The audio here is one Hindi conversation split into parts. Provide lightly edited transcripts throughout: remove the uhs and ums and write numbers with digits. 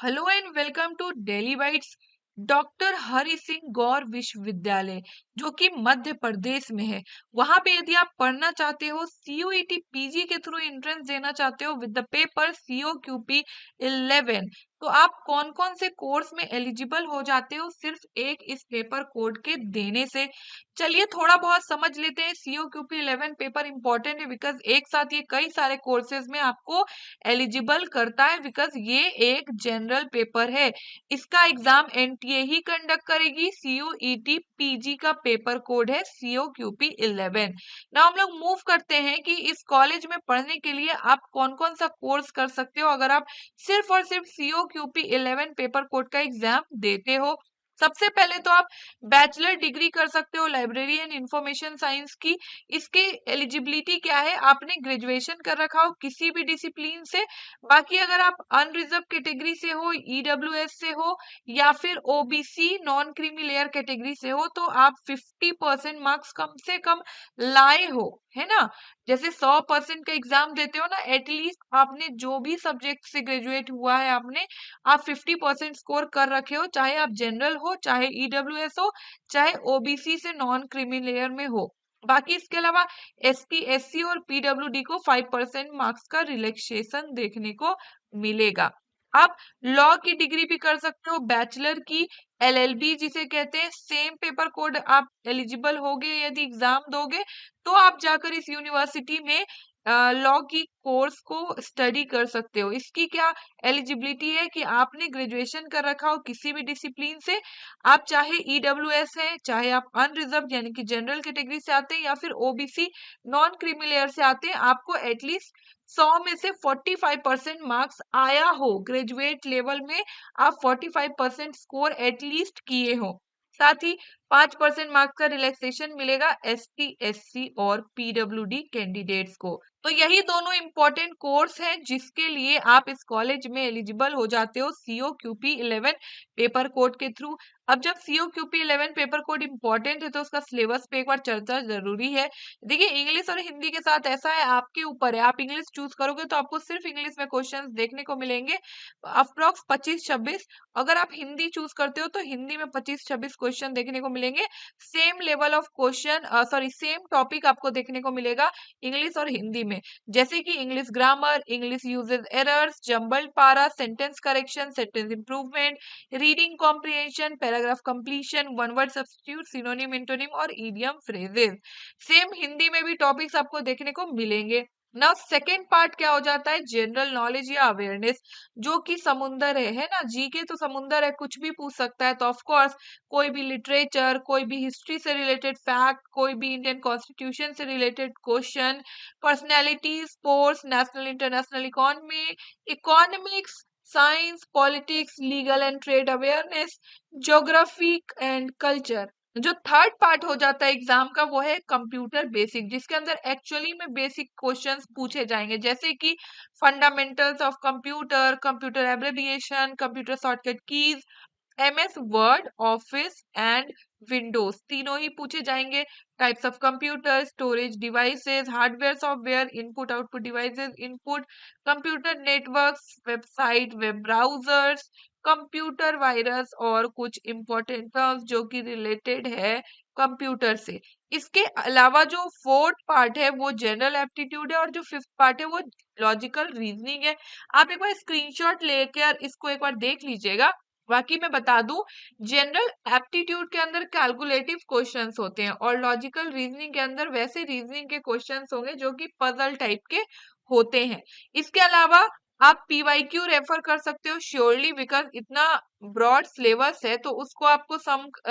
Hello and welcome to daily bites. Doctor Hari Singh Gour विश्वविद्यालय जो कि मध्य प्रदेश में है, वहां पे यदि आप पढ़ना चाहते हो, सीयूईटी पीजी के थ्रू एंट्रेंस देना चाहते हो विद द पेपर सीओक्यूपी 11, तो आप कौन कौन से कोर्स में एलिजिबल हो जाते हो सिर्फ एक इस पेपर कोड के देने से। चलिए थोड़ा बहुत समझ लेते हैं। सीओक्यूपी 11 पेपर इंपॉर्टेंट है बिकॉज एक साथ ये कई सारे कोर्सेज में आपको एलिजिबल करता है, बिकॉज ये एक जनरल पेपर है। इसका एग्जाम एनटीए ही कंडक्ट करेगी। सीयूईटी पीजी का पेपर कोड है सीओक्यूपी 11। ना हम लोग मूव करते हैं कि इस कॉलेज में पढ़ने के लिए आप कौन कौन सा कोर्स कर सकते हो अगर आप सिर्फ और सिर्फ सीओक्यूपी 11 पेपर कोड का एग्जाम देते हो। सबसे पहले तो आप बैचलर डिग्री कर सकते हो लाइब्रेरी एंड इंफॉर्मेशन साइंस की। इसकी एलिजिबिलिटी क्या है, आपने ग्रेजुएशन कर रखा हो किसी भी डिसिप्लिन से। बाकी अगर आप अनरिजर्व कैटेगरी से हो, ईडब्ल्यूएस से हो या फिर OBC non creamy layer category से हो, तो आप 50% मार्क्स कम से कम लाए हो, है ना। जैसे 100% का एग्जाम देते हो ना, एटलीस्ट आपने जो भी सब्जेक्ट से ग्रेजुएट हुआ है आपने, आप 50% स्कोर कर रखे हो, चाहे आप जनरल हो, चाहे ईडब्ल्यूएस हो, चाहे ओबीसी से नॉन क्रीमी लेयर में हो। बाकी इसके अलावा एसटी एससी और पीडब्ल्यूडी को 5% मार्क्स का रिलैक्सेशन देखने को मिलेगा। आप लॉ की डिग्री भी कर सकते हो, बैचलर की, एलएलबी जिसे कहते हैं। सेम पेपर कोड आप एलिजिबल होगे यदि एग्जाम दोगे, तो आप जाकर इस यूनिवर्सिटी में लॉ की कोर्स को स्टडी कर सकते हो। इसकी क्या एलिजिबिलिटी है कि आपने ग्रेजुएशन कर रखा हो किसी भी डिसिप्लिन से, आप चाहे ईडब्ल्यूएस है, चाहे आप अनरिजर्व यानी कि जनरल कैटेगरी से आते हैं या फिर ओबीसी नॉन क्रीमी लेयर से आते हैं, आपको एटलीस्ट 100 में से 45% मार्क्स आया हो, ग्रेजुएट लेवल में आप 45% स्कोर एटलीस्ट किए हो। साथ ही 5% मार्क्स का रिलैक्सेशन मिलेगा एसटी एससी और पीडब्ल्यूडी कैंडिडेट्स को। तो यही दोनों इंपॉर्टेंट कोर्स हैं जिसके लिए आप इस कॉलेज में एलिजिबल हो जाते हो सीओक्यूपी 11 पेपर कोड के थ्रू। अब जब सीओक्यूपी 11 पेपर कोड इंपॉर्टेंट है तो उसका सिलेबस पे एक बार चर्चा जरूरी है। देखिए इंग्लिश और हिंदी के साथ ऐसा है, आपके ऊपर है। आप इंग्लिश चूज करोगे तो आपको सिर्फ इंग्लिश में क्वेश्चंस देखने को मिलेंगे, अप्रोक्स 25-26। अगर आप हिंदी चूज करते हो तो हिंदी में 25-26 क्वेश्चन देखने को मिलेंगे। Same level of question, sorry same topic आपको देखने को मिलेगा इंग्लिश और हिंदी में, जैसे कि English grammar, English usages errors, jumbled para, sentence correction, sentence improvement, reading comprehension, paragraph completion, one word substitute, synonym, antonym और इडियम फ्रेजेस। सेम हिंदी में भी टॉपिक्स आपको देखने को मिलेंगे। नाउ सेकेंड पार्ट क्या हो जाता है, जनरल नॉलेज या अवेयरनेस, जो कि समुंदर है ना। जीके तो समुंदर है, कुछ भी पूछ सकता है। तो ऑफ कोर्स कोई भी लिटरेचर, कोई भी हिस्ट्री से रिलेटेड फैक्ट, कोई भी इंडियन कॉन्स्टिट्यूशन से related question, personality, sports, national international economy, economics, science, politics, legal and trade awareness, geography and culture. जो थर्ड पार्ट हो जाता है एग्जाम का वो है कंप्यूटर बेसिक, जिसके अंदर एक्चुअली में बेसिक क्वेश्चंस पूछे जाएंगे, जैसे कि fundamentals of computer, computer एब्रेविएशन, computer shortcut keys, MS word, office and Windows तीनों ही पूछे जाएंगे। Types of computer, storage devices, hardware software, input output devices, input, computer networks, website, web browsers, computer virus और कुछ इंपॉर्टेंट टर्म्स जो कि रिलेटेड है कंप्यूटर से। इसके अलावा जो फोर्थ पार्ट है वो जनरल एप्टीट्यूड है और जो फिफ्थ पार्ट है वो लॉजिकल रीजनिंग है। आप एक बार स्क्रीनशॉट लेकर इसको एक बार देख लीजिएगा। बाकी मैं बता दूं, जनरल एप्टीट्यूड के अंदर कैलकुलेटिव क्वेश्चंस होते हैं और लॉजिकल रीजनिंग के अंदर वैसे रीजनिंग के क्वेश्चंस होंगे जो कि पजल टाइप के होते हैं। इसके अलावा आप पीवाईक्यू रेफर कर सकते हो श्योरली, बिकॉज इतना ब्रॉड सिलेबस है तो उसको आपको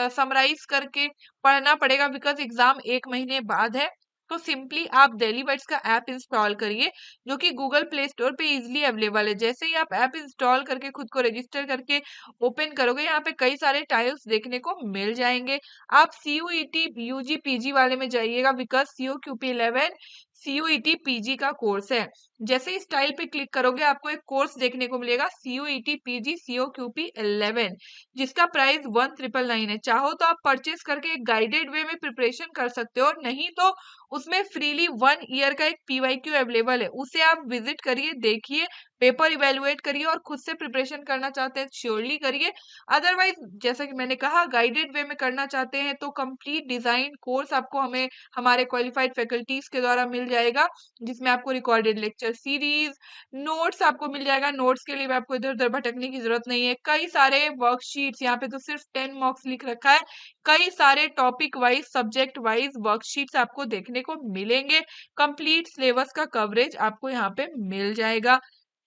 समराइज करके पढ़ना पड़ेगा, बिकॉज एग्जाम 1 महीने बाद है। तो सिंपली आप डेली बाइट्स का ऐप इंस्टॉल करिए जो कि गूगल प्ले स्टोर पे इजीली अवेलेबल है। जैसे ही आप ऐप इंस्टॉल करके खुद को रजिस्टर करके ओपन करोगे, यहाँ पे कई सारे टाइल्स देखने को मिल जाएंगे। आप सीयूईटी यूजी पीजी वाले में जाइएगा, बिकॉज सीओक्यूपी 11 सीयूईटी पीजी का कोर्स है। जैसे ही स्टाइल पे क्लिक करोगे आपको एक कोर्स देखने को मिलेगा सीयूईटी पीजी सीओक्यूपी 11, जिसका प्राइस 1999 है। चाहो तो आप परचेस करके एक गाइडेड वे में प्रिपरेशन कर सकते हो, नहीं तो उसमें फ्रीली 1 ईयर का एक पीवाईक्यू अवेलेबल है, उसे आप विजिट करिए, देखिए, पेपर इवेलुएट करिए और खुद से प्रिपरेशन करना चाहते हैं श्योरली करिए। अदरवाइज जैसा कि मैंने कहा गाइडेड वे में करना चाहते हैं तो कंप्लीट डिजाइन कोर्स आपको हमें हमारे क्वालिफाइड फैकल्टीज के द्वारा मिल जाएगा, जिसमें आपको रिकॉर्डेड लेक्चर सीरीज, नोट्स आपको मिल जाएगा। नोट्स के लिए भी आपको इधर उधर भटकने की जरूरत नहीं है। कई सारे वर्कशीट्स, यहाँ पे तो सिर्फ 10 मार्क्स लिख रखा है, कई सारे topic wise subject wise worksheets आपको देखने को मिलेंगे। कंप्लीट सिलेबस का कवरेज आपको यहाँ पे मिल जाएगा।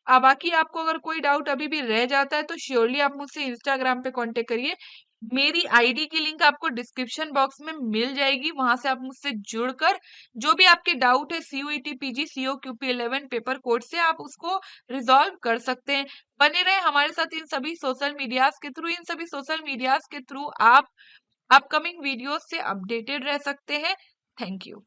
बाकी आपको अगर कोई डाउट अभी भी रह जाता है तो श्योरली आप मुझसे इंस्टाग्राम पे कांटेक्ट करिए। मेरी आईडी की लिंक आपको डिस्क्रिप्शन बॉक्स में मिल जाएगी, वहां से आप मुझसे जुड़कर जो भी आपके डाउट है सीयूईटी पीजी सीओक्यूपी 11 पेपर कोड से आप उसको रिजॉल्व कर सकते हैं। बने रहे हमारे साथ इन सभी सोशल मीडियाज के थ्रू। इन सभी सोशल मीडियाज के थ्रू आप अपकमिंग वीडियोस से अपडेटेड रह सकते हैं। Thank you.